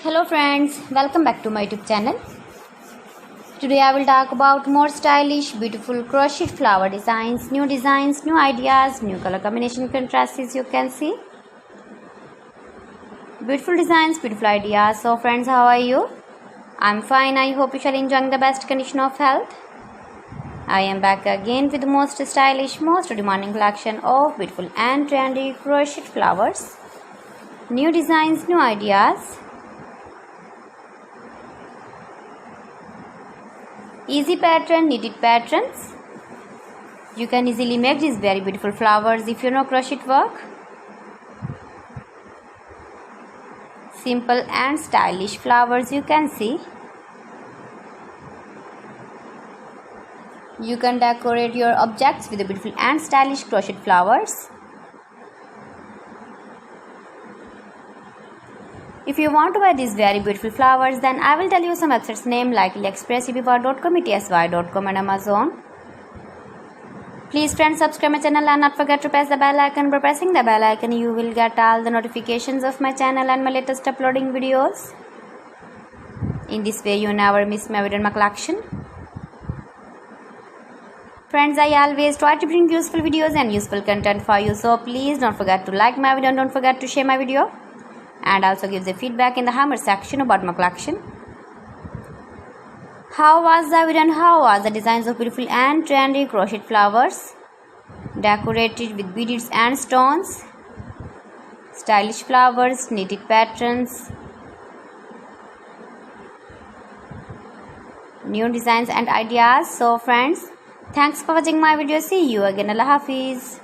Hello friends, welcome back to my YouTube channel. Today I will talk about more stylish, beautiful crochet flower designs, new ideas, new color combination contrasts you can see. Beautiful designs, beautiful ideas. So friends, how are you? I'm fine. I hope you shall enjoying the best condition of health. I am back again with the most stylish, most demanding collection of beautiful and trendy crochet flowers. New designs, new ideas. Easy pattern, knitted patterns. You can easily make these very beautiful flowers if you know crochet work. Simple and stylish flowers you can see. You can decorate your objects with the beautiful and stylish crochet flowers. If you want to buy these very beautiful flowers, then I will tell you some websites name like AliExpress, eBay.com, ETSY.com and Amazon. Please friends, subscribe my channel and not forget to press the bell icon. By pressing the bell icon, you will get all the notifications of my channel and my latest uploading videos. In this way, you never miss my video in my collection. Friends, I always try to bring useful videos and useful content for you. So please don't forget to like my video and don't forget to share my video. And also give the feedback in the hammer section about my collection. How was the video and how was the designs of beautiful and trendy crochet flowers decorated with beads and stones, stylish flowers, knitted patterns, new designs and ideas. So friends, thanks for watching my video. See you again. Allah Hafiz.